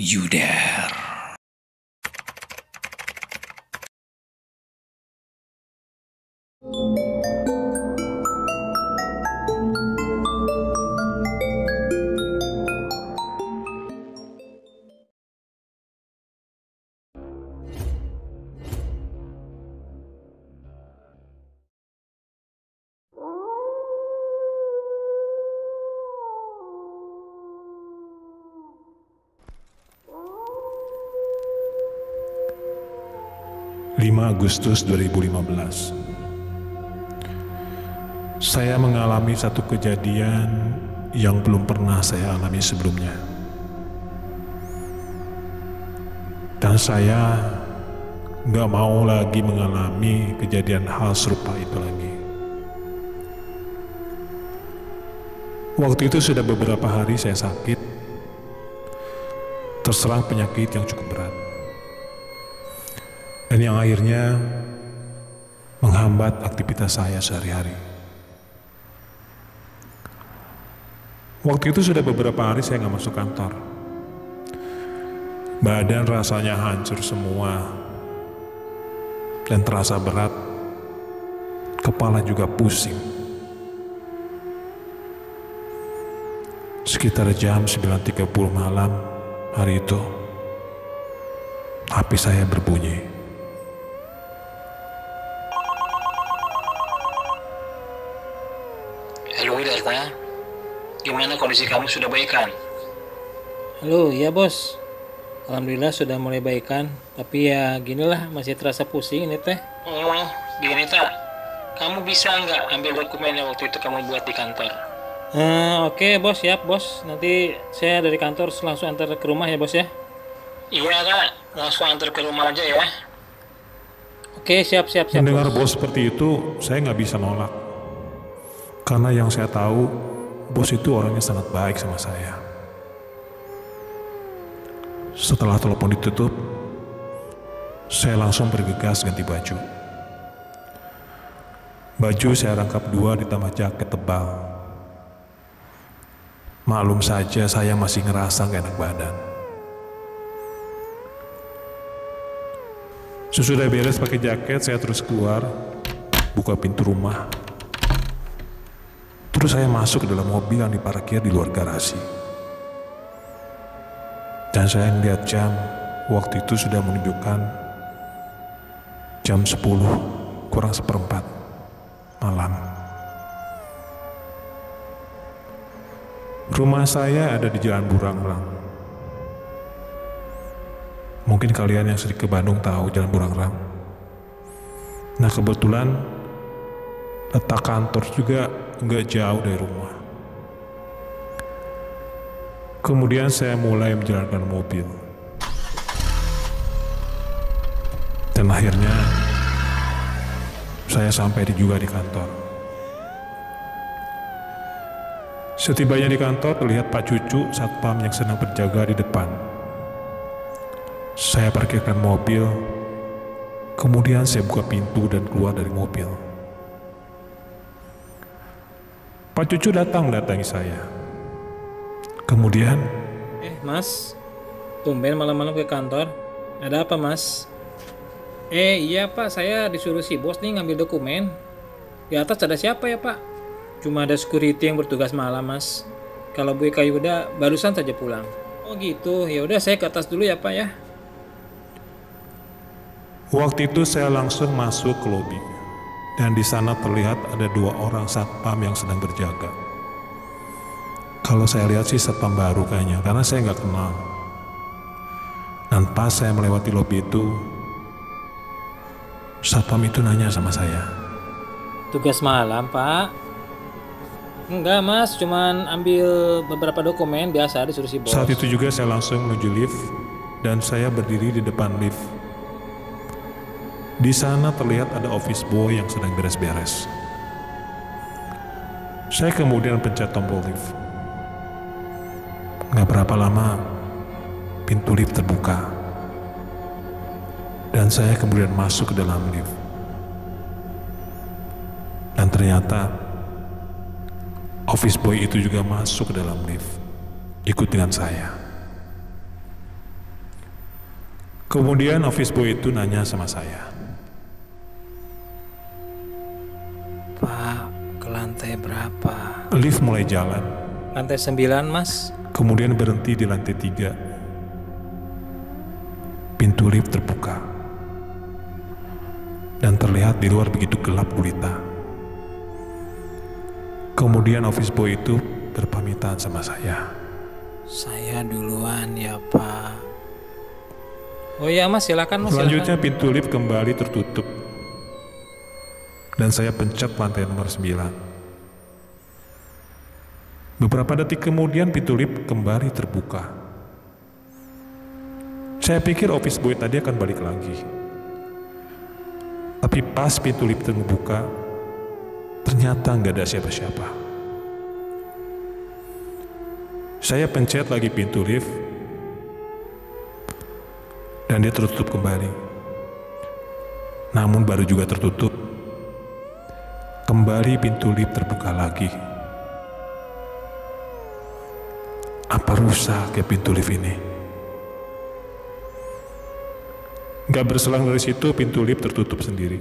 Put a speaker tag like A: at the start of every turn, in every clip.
A: You Dare.
B: Agustus 2015. Saya mengalami satu kejadian yang belum pernah saya alami sebelumnya. Dan saya gak mau lagi mengalami kejadian hal serupa itu lagi. Waktu itu sudah beberapa hari saya sakit, terserang penyakit yang cukup berat. Dan yang akhirnya menghambat aktivitas saya sehari-hari. Waktu itu sudah beberapa hari saya gak masuk kantor. Badan rasanya hancur semua dan terasa berat. Kepala juga pusing. Sekitar jam 9.30 malam hari itu, HP saya berbunyi.
C: Halo Darta, gimana kondisi kamu, sudah baikan?
D: Halo, ya bos. Alhamdulillah sudah mulai baikan, tapi ya ginilah masih terasa pusing ini teh.
C: Gini tak, kamu bisa nggak ambil dokumen yang waktu itu kamu buat di kantor?
D: Oke bos, siap bos. Nanti saya dari kantor langsung antar ke rumah ya bos ya.
C: Iya kak, langsung antar ke rumah aja ya.
D: Oke, siap.
B: Mendengar bos seperti itu, saya nggak bisa nolak. Karena yang saya tahu, bos itu orangnya sangat baik sama saya. Setelah telepon ditutup, saya langsung bergegas ganti baju. Baju saya rangkap dua ditambah jaket tebal. Maklum saja saya masih ngerasa gak enak badan. Sesudah beres pakai jaket, saya terus keluar, buka pintu rumah. Terus saya masuk ke dalam mobil yang diparkir di luar garasi. Dan saya ngeliat jam, waktu itu sudah menunjukkan jam 10:04 malam. Rumah saya ada di Jalan Burangrang. Mungkin kalian yang sering ke Bandung tahu Jalan Burangrang. Nah kebetulan letak kantor juga nggak jauh dari rumah. Kemudian saya mulai menjalankan mobil. Dan akhirnya saya sampai juga di kantor. Setibanya di kantor terlihat Pak Cucu satpam yang sedang berjaga di depan. Saya parkirkan mobil, kemudian saya buka pintu dan keluar dari mobil. Pak Cucu datang mendatangi saya. Kemudian,
D: Mas, tumben malam-malam ke kantor. Ada apa mas? Iya pak, saya disuruh si bos nih ngambil dokumen. Di atas ada siapa ya pak? Cuma ada security yang bertugas malam mas. Kalau Bu Eka Yuda barusan saja pulang. Oh gitu, ya udah saya ke atas dulu ya pak ya.
B: waktu itu saya langsung masuk ke lobi. Dan di sana terlihat ada dua orang satpam yang sedang berjaga. Kalau saya lihat sih satpam baru kayaknya, karena saya nggak kenal. Dan pas saya melewati lobi itu, satpam itu nanya sama saya.
D: Tugas malam pak? Enggak mas, cuman ambil beberapa dokumen biasa disuruh si bos.
B: Saat itu juga saya langsung menuju lift dan saya berdiri di depan lift. Di sana terlihat ada office boy yang sedang beres-beres. Saya kemudian pencet tombol lift. Gak berapa lama, pintu lift terbuka. Dan saya kemudian masuk ke dalam lift. Dan ternyata, office boy itu juga masuk ke dalam lift, ikut dengan saya. Kemudian office boy itu nanya sama saya,
D: Pak, ke lantai berapa?
B: lift mulai jalan,
D: Lantai 9, Mas.
B: kemudian berhenti di lantai 3. Pintu lift terbuka, dan terlihat di luar begitu gelap gulita. Kemudian office boy itu berpamitan sama saya.
D: Saya duluan ya, Pak. Oh iya, Mas, silakan, Mas.
B: Selanjutnya
D: Silakan.
B: pintu lift kembali tertutup, dan saya pencet lantai nomor 9. Beberapa detik kemudian pintu lift kembali terbuka. Saya pikir office boy tadi akan balik lagi. Tapi pas pintu lift terbuka, ternyata nggak ada siapa-siapa. Saya pencet lagi pintu lift, dan dia tertutup kembali. Namun baru juga tertutup, kembali pintu lift terbuka lagi. Apa rusak ya pintu lift ini? Gak berselang dari situ pintu lift tertutup sendiri,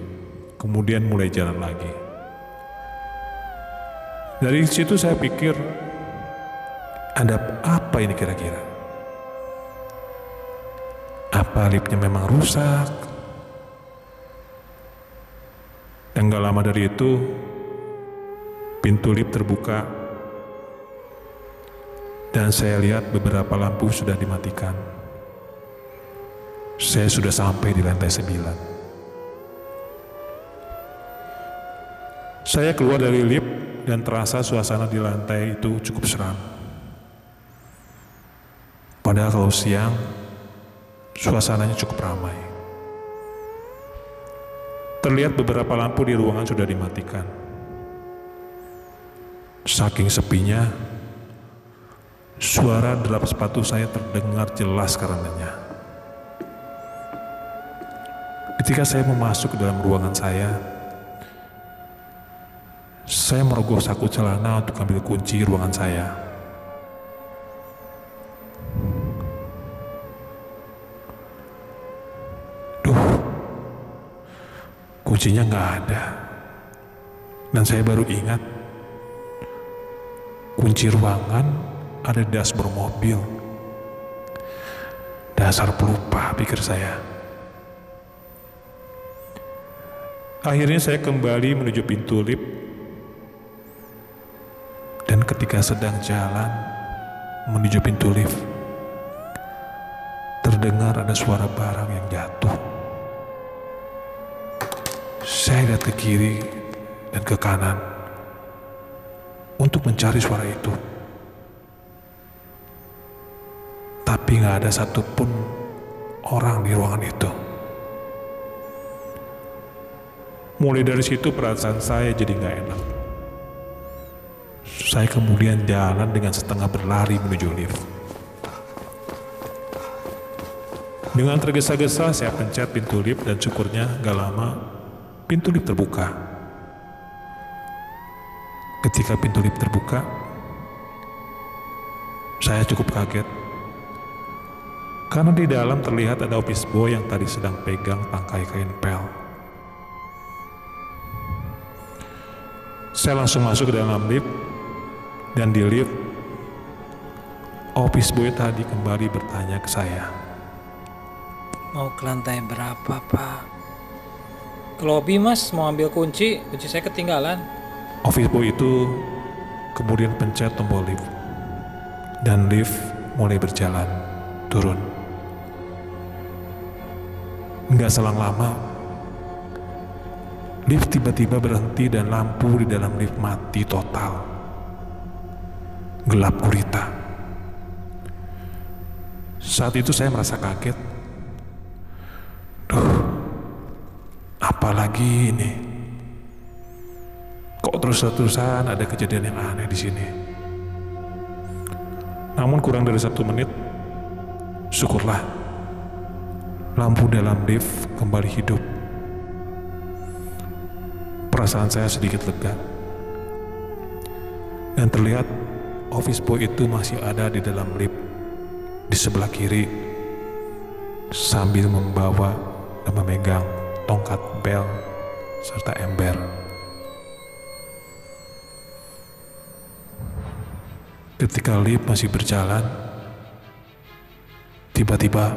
B: kemudian mulai jalan lagi. Dari situ saya pikir, ada apa ini kira-kira? Apa liftnya memang rusak? Dan gak lama dari itu, pintu lift terbuka, dan saya lihat beberapa lampu sudah dimatikan. Saya sudah sampai di lantai 9. Saya keluar dari lift dan terasa suasana di lantai itu cukup seram. Padahal kalau siang, suasananya cukup ramai. Terlihat beberapa lampu di ruangan sudah dimatikan. Saking sepinya, suara derap sepatu saya terdengar jelas karenanya. Ketika saya masuk ke dalam ruangan saya merogoh saku celana untuk ambil kunci ruangan saya. Kuncinya nggak ada. Dan saya baru ingat, kunci ruangan ada di dashboard mobil. Dasar pelupa, pikir saya. Akhirnya saya kembali menuju pintu lift. Dan ketika sedang jalan menuju pintu lift, terdengar ada suara barang yang jatuh. Saya lihat ke kiri dan ke kanan untuk mencari suara itu. Tapi nggak ada satupun orang di ruangan itu. Mulai dari situ perasaan saya jadi nggak enak. Saya kemudian jalan dengan setengah berlari menuju lift. Dengan tergesa-gesa saya pencet pintu lift dan syukurnya gak lama pintu lift terbuka. Ketika pintu lift terbuka, saya cukup kaget. Karena di dalam terlihat ada office boy yang tadi sedang pegang tangkai kain pel. Saya langsung masuk ke dalam lift, dan di lift, office boy tadi kembali bertanya ke saya.
D: Mau ke lantai berapa, Pak? Ke lobi, Mas. Mau ambil kunci saya ketinggalan.
B: Office boy itu kemudian pencet tombol lift, dan lift mulai berjalan turun. Nggak selang lama, lift tiba-tiba berhenti dan lampu di dalam lift mati total. Gelap gulita. Saat itu saya merasa kaget. Apalagi ini? Kok terus-terusan ada kejadian yang aneh di sini? Namun kurang dari 1 menit, syukurlah, lampu dalam lift kembali hidup. Perasaan saya sedikit lega. Dan terlihat office boy itu masih ada di dalam lift di sebelah kiri. sambil membawa dan memegang tongkat bel serta ember. Ketika lift masih berjalan, tiba-tiba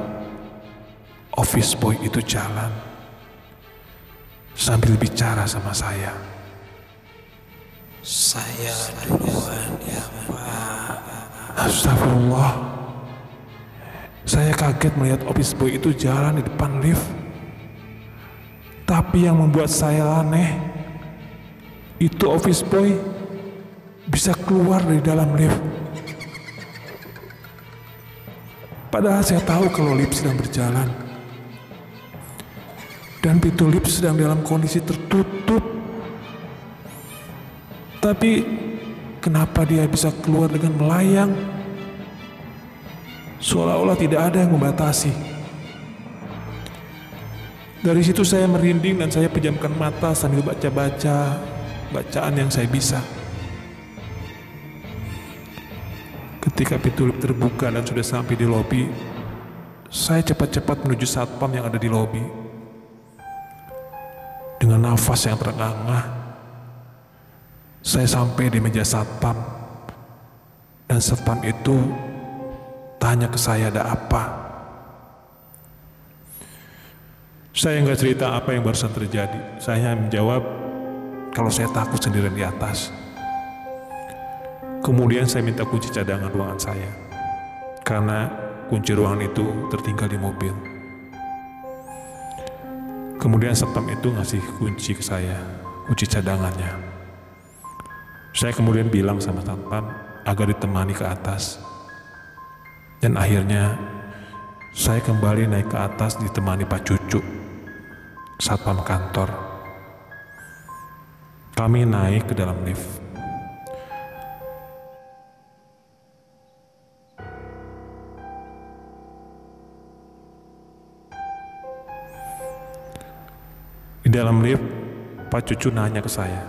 B: office boy itu jalan sambil bicara sama saya.
A: Saya duluan ya Pak.
B: Astagfirullah. Saya kaget melihat office boy itu jalan di depan lift. Tapi yang membuat saya aneh, itu office boy bisa keluar dari dalam lift. Padahal saya tahu kalau lift sedang berjalan. Dan pintu lift sedang dalam kondisi tertutup. Tapi kenapa dia bisa keluar dengan melayang? Seolah-olah tidak ada yang membatasi. Dari situ saya merinding dan saya pejamkan mata sambil baca-baca bacaan yang saya bisa. Ketika pintu lift terbuka dan sudah sampai di lobi, saya cepat-cepat menuju satpam yang ada di lobi. Dengan nafas yang terengah-engah, saya sampai di meja satpam, dan satpam itu tanya ke saya ada apa. Saya nggak cerita apa yang barusan terjadi. Saya hanya menjawab kalau saya takut sendirian di atas. Kemudian saya minta kunci cadangan ruangan saya, karena kunci ruangan itu tertinggal di mobil. Kemudian satpam itu ngasih kunci ke saya, kunci cadangannya. Saya kemudian bilang sama satpam agar ditemani ke atas. Dan akhirnya saya kembali naik ke atas ditemani Pak Cucu, satpam kantor. Kami naik ke dalam lift. Di dalam lift, Pak Cucu nanya ke saya,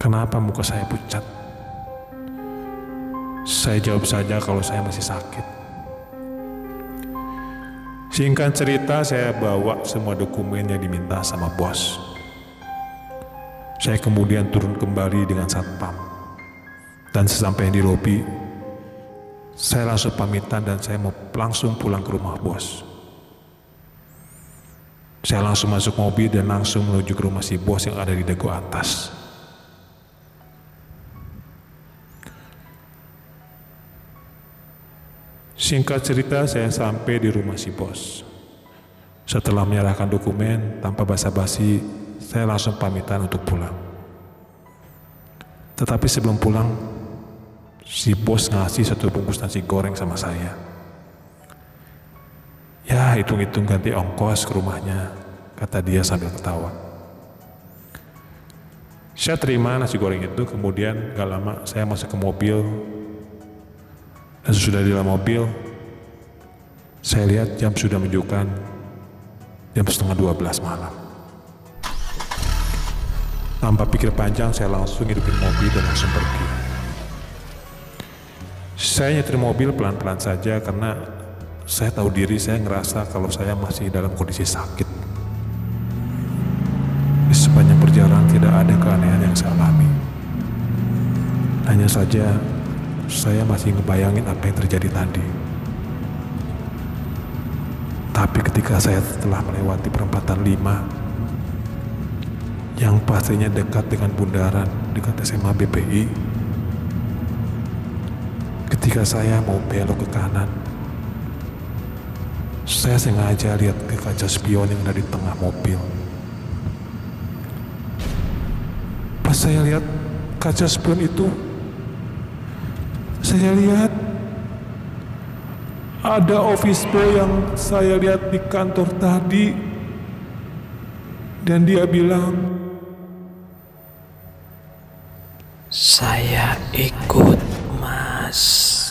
B: kenapa muka saya pucat? Saya jawab saja kalau saya masih sakit. Singkat cerita, saya bawa semua dokumen yang diminta sama bos. Saya kemudian turun kembali dengan satpam. Dan sesampai di lobi, saya langsung pamitan dan saya mau langsung pulang ke rumah bos. Saya langsung masuk mobil dan langsung menuju ke rumah si bos yang ada di dagu atas. Singkat cerita, saya sampai di rumah si bos. Setelah menyerahkan dokumen, tanpa basa-basi, saya langsung pamitan untuk pulang. Tetapi sebelum pulang, si bos ngasih 1 bungkus nasi goreng sama saya. Ya, hitung-hitung ganti ongkos ke rumahnya, kata dia sambil ketawa. Saya terima nasi goreng itu, kemudian gak lama saya masuk ke mobil. Dan sesudah di dalam mobil, saya lihat jam sudah menunjukkan jam 11:30 malam. Tanpa pikir panjang, saya langsung hidupin mobil dan langsung pergi. Saya nyetir mobil pelan-pelan saja karena saya tahu diri, saya ngerasa kalau saya masih dalam kondisi sakit. Di sepanjang perjalanan tidak ada keanehan yang saya alami. Hanya saja saya masih ngebayangin apa yang terjadi tadi. Tapi ketika saya setelah melewati perempatan 5 yang pastinya dekat dengan bundaran dekat SMA BPI, ketika saya mau belok ke kanan, saya sengaja lihat ke kaca spion yang ada di tengah mobil. Pas saya lihat kaca spion itu, saya lihat ada office boy yang saya lihat di kantor tadi, dan dia bilang,
A: Saya ikut Mas.